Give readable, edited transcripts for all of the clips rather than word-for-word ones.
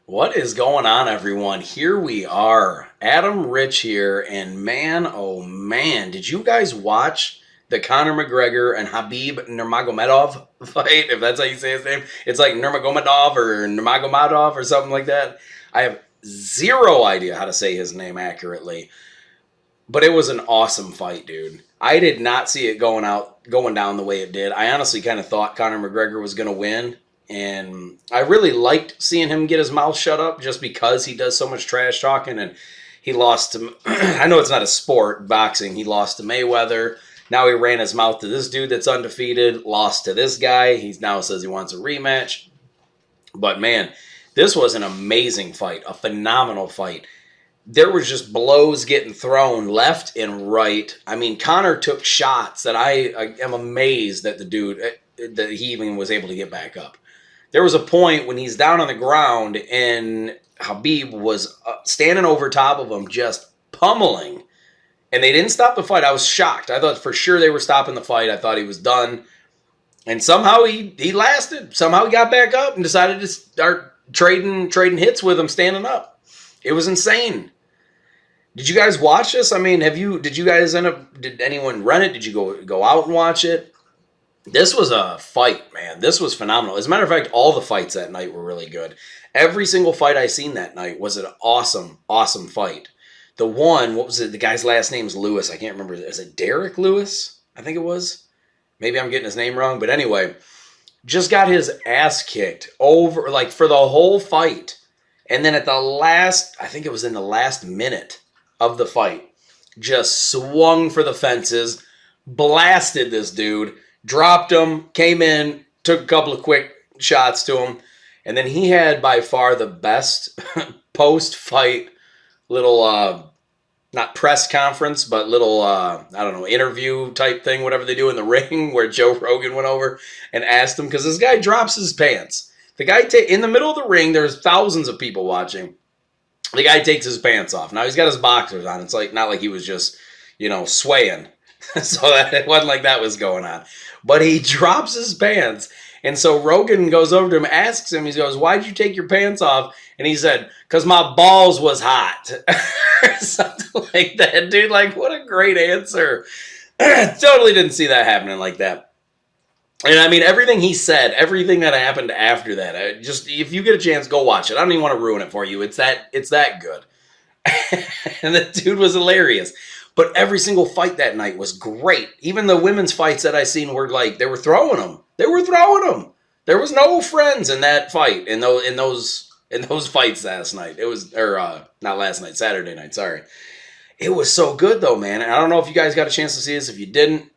What is going on, everyone? Here we are. Adam Rich here, and man, oh man, did you guys watch the Conor McGregor and Khabib Nurmagomedov fight? If that's how you say his name, it's like Nurmagomedov or Nurmagomedov or something like that. I have zero idea how to say his name accurately, but it was an awesome fight, dude. I did not see it going down the way it did. I honestly kind of thought Conor McGregor was going to win, and I really liked seeing him get his mouth shut up just because he does so much trash talking. And he lost to, I know it's not a sport, boxing. He lost to Mayweather. Now he ran his mouth to this dude that's undefeated, lost to this guy. He now says he wants a rematch. But man, this was an amazing fight, a phenomenal fight. There was just blows getting thrown left and right. I mean, Conor took shots that I am amazed that the dude, that he even was able to get back up. There was a point when he's down on the ground and Khabib was standing over top of him, just pummeling. And they didn't stop the fight. I was shocked. I thought for sure they were stopping the fight. I thought he was done. And somehow he lasted. Somehow he got back up and decided to start trading hits with him standing up. It was insane. Did you guys watch this? I mean, did you guys did anyone run it? Did you go out and watch it? This was a fight, man. This was phenomenal. As a matter of fact, all the fights that night were really good. Every single fight I seen that night was an awesome, awesome fight. The one, what was it? The guy's last name's Lewis. I can't remember. Is it Derek Lewis? I think it was. Maybe I'm getting his name wrong. But anyway, just got his ass kicked over, like for the whole fight. And then at the last, I think it was in the last minute of the fight, just swung for the fences, blasted this dude, dropped him, came in, took a couple of quick shots to him, and then he had by far the best post-fight little, not press conference, but little, I don't know, interview type thing, whatever they do in the ring, where Joe Rogan went over and asked him, because this guy drops his pants. The guy, in the middle of the ring, there's thousands of people watching. The guy takes his pants off. Now, he's got his boxers on. It's like not like he was just, swaying. So that it wasn't like that was going on. But he drops his pants. And so Rogan goes over to him, asks him, he goes, "Why'd you take your pants off?" And he said, "'Cause my balls was hot." Or something like that. Dude, like, what a great answer. Totally didn't see that happening like that. And I mean, everything he said, everything that happened after that, if you get a chance, go watch it. I don't even want to ruin it for you. It's that good. And the dude was hilarious. But every single fight that night was great. Even the women's fights that I seen were like, they were throwing them. There was no friends in that fight, in those fights last night. It was, not last night, Saturday night, sorry. It was so good though, man. And I don't know if you guys got a chance to see this. If you didn't,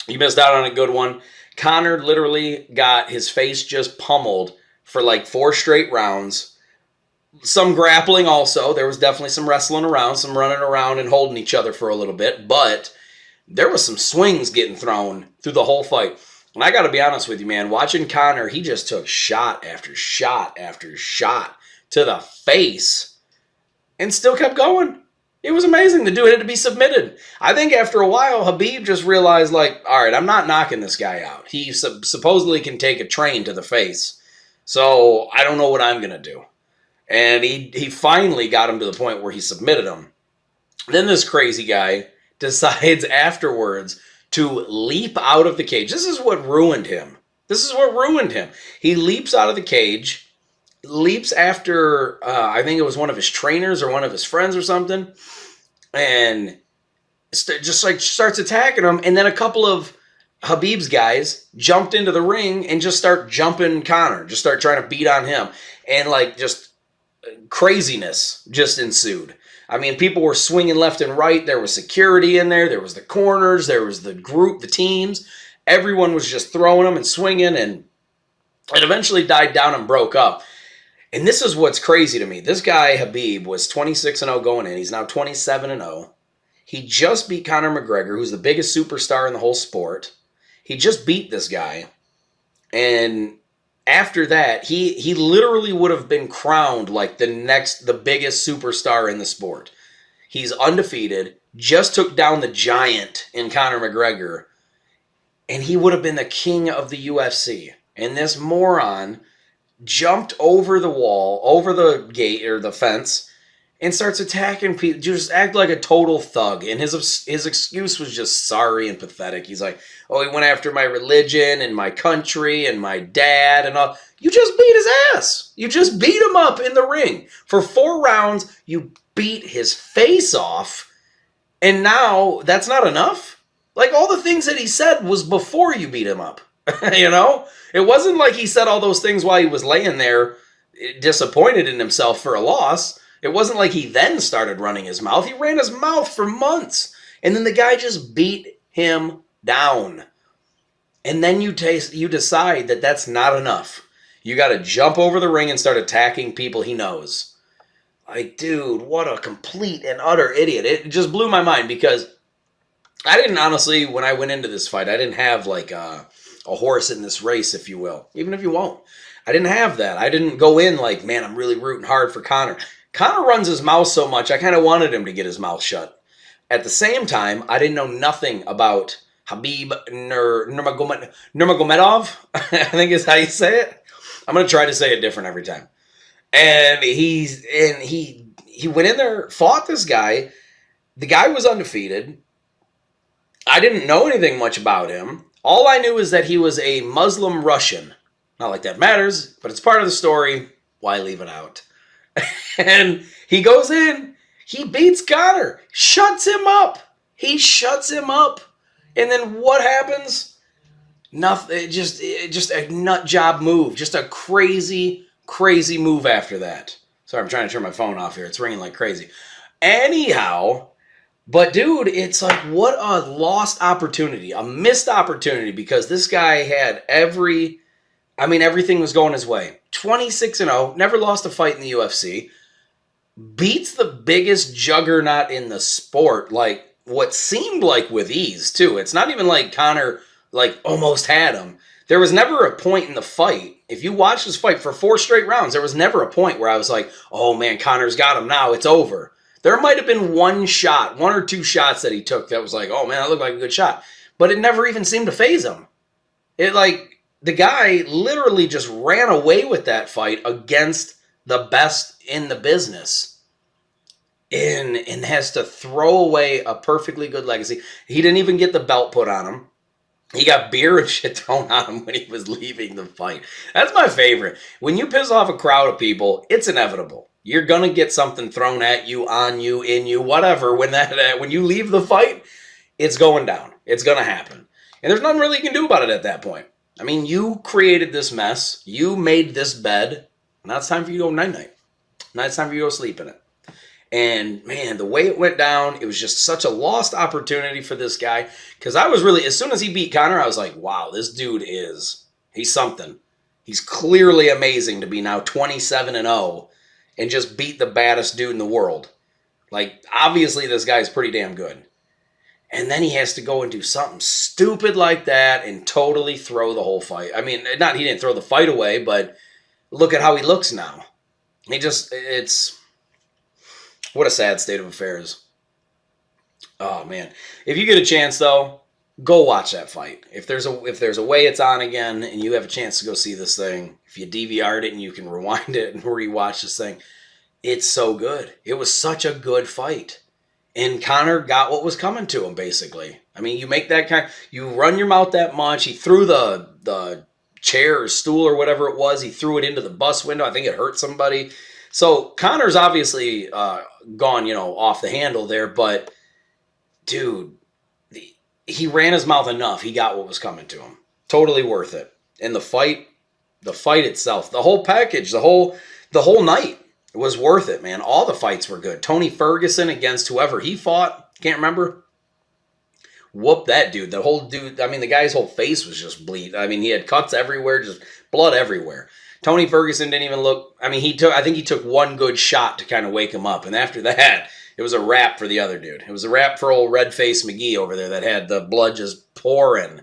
you missed out on a good one. Conor literally got his face just pummeled for like 4 straight rounds. Some grappling also. There was definitely some wrestling around, some running around and holding each other for a little bit. But there was some swings getting thrown through the whole fight. And I got to be honest with you, man. Watching Conor, he just took shot after shot after shot to the face and still kept going. It was amazing. The dude had to be submitted. I think after a while, Khabib just realized, like, all right, I'm not knocking this guy out. He supposedly can take a train to the face. So I don't know what I'm going to do. And he finally got him to the point where he submitted him. Then this crazy guy decides afterwards to leap out of the cage. This is what ruined him. He leaps out of the cage, leaps after, I think it was one of his trainers or one of his friends or something, and just like starts attacking him. And then a couple of Khabib's guys jumped into the ring and just start jumping Conor, just start trying to beat on him. And like just craziness just ensued. I mean, people were swinging left and right. There was security in there. There was the corners. There was the group, the teams. Everyone was just throwing them and swinging, and it eventually died down and broke up. And this is what's crazy to me. This guy, Khabib, was 26-0 going in. He's now 27-0. He just beat Conor McGregor, who's the biggest superstar in the whole sport. He just beat this guy. And after that, he literally would have been crowned like the biggest superstar in the sport. He's undefeated, just took down the giant in Conor McGregor, and he would have been the king of the UFC. And this moron jumped over the wall, over the gate or the fence, and starts attacking people. Just act like a total thug. And his excuse was just sorry and pathetic. He's like, "Oh, he went after my religion and my country and my dad and all." You just beat his ass. You just beat him up in the ring for 4 rounds. You beat his face off, and now that's not enough. Like, all the things that he said was before you beat him up. You know, it wasn't like he said all those things while he was laying there disappointed in himself for a loss. It wasn't like he then started running his mouth. He ran his mouth for months. And then the guy just beat him down. And then you decide that that's not enough. You got to jump over the ring and start attacking people he knows. Like, dude, what a complete and utter idiot. It just blew my mind because I didn't, honestly, when I went into this fight, I didn't have like a horse in this race, if you will. Even if you won't. I didn't have that. I didn't go in like, man, I'm really rooting hard for Conor. Conor runs his mouth so much, I kind of wanted him to get his mouth shut. At the same time, I didn't know nothing about Khabib Nurmagomedov, I think is how you say it. I'm going to try to say it different every time. And he went in there, fought this guy. The guy was undefeated. I didn't know anything much about him. All I knew is that he was a Muslim Russian. Not like that matters, but it's part of the story. Why leave it out? And he goes in, he beats Conor, shuts him up. He shuts him up. And then what happens? Nothing, just a nut job move. Just a crazy, crazy move after that. Sorry, I'm trying to turn my phone off here. It's ringing like crazy. Anyhow, but dude, it's like, what a lost opportunity, a missed opportunity, because this guy had everything was going his way. 26-0, never lost a fight in the UFC. Beats the biggest juggernaut in the sport, like what seemed like with ease, too. It's not even like Conor like almost had him. There was never a point in the fight. If you watch this fight for 4 straight rounds, there was never a point where I was like, oh man, Conor's got him now, it's over. There might have been one or 2 shots that he took that was like, oh man, that looked like a good shot. But it never even seemed to faze him. The guy literally just ran away with that fight against the best in the business. And has to throw away a perfectly good legacy. He didn't even get the belt put on him. He got beer and shit thrown on him when he was leaving the fight. That's my favorite. When you piss off a crowd of people, it's inevitable. You're going to get something thrown at you, on you, in you, whatever. When you leave the fight, it's going down. It's going to happen. And there's nothing really you can do about it at that point. I mean, you created this mess. You made this bed. Now it's time for you to go night-night. Now it's time for you to go sleep in it. And, man, the way it went down, it was just such a lost opportunity for this guy. Because I was really, as soon as he beat Conor, I was like, wow, this dude he's something. He's clearly amazing to be now 27-0 and just beat the baddest dude in the world. Like, obviously this guy's pretty damn good. And then he has to go and do something stupid like that and totally throw the whole fight. I mean, he didn't throw the fight away, but look at how he looks now. What a sad state of affairs. Oh, man. If you get a chance, though, go watch that fight. If there's a way it's on again and you have a chance to go see this thing, if you DVR'd it and you can rewind it and rewatch this thing, it's so good. It was such a good fight. And Conor got what was coming to him, basically. I mean, you run your mouth that much. He threw the chair or stool or whatever it was. He threw it into the bus window. I think it hurt somebody. So Conor's obviously gone, off the handle there. But, dude, he ran his mouth enough. He got what was coming to him. Totally worth it. And the fight itself, the whole package, the whole night. It was worth it, man. All the fights were good. Tony Ferguson against whoever he fought. Can't remember. Whoop that dude. The guy's whole face was just bleed. I mean, he had cuts everywhere, just blood everywhere. Tony Ferguson didn't even look... I mean, I think he took one good shot to kind of wake him up. And after that, it was a wrap for the other dude. It was a wrap for old Red-Face McGee over there that had the blood just pouring.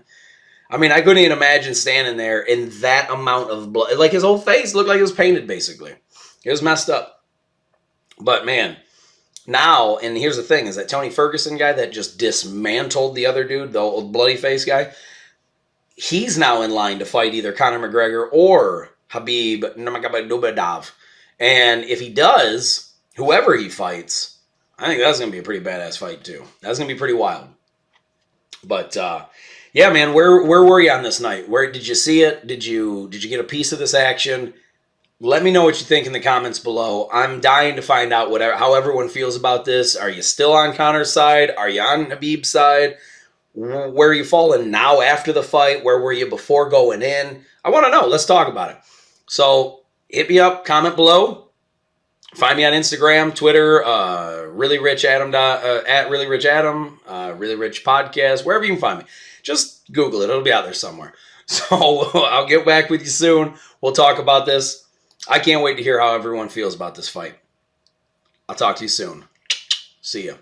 I mean, I couldn't even imagine standing there in that amount of blood. Like, his whole face looked like it was painted, basically. It was messed up. But, man, now, and here's the thing, is that Tony Ferguson guy that just dismantled the other dude, the old bloody face guy, he's now in line to fight either Conor McGregor or Khabib Nurmagomedov. And if he does, whoever he fights, I think that's going to be a pretty badass fight too. That's going to be pretty wild. But yeah, man, where were you on this night? Where did you see it? Did you get a piece of this action? Let me know what you think in the comments below. I'm dying to find out how everyone feels about this. Are you still on Conor's side? Are you on Khabib's side? Where are you falling now after the fight? Where were you before going in? I want to know. Let's talk about it. So hit me up, comment below. Find me on Instagram, Twitter, Really Rich Adam, at Really Rich Adam, Really Rich Podcast, wherever you can find me. Just Google it. It'll be out there somewhere. So I'll get back with you soon. We'll talk about this. I can't wait to hear how everyone feels about this fight. I'll talk to you soon. See ya.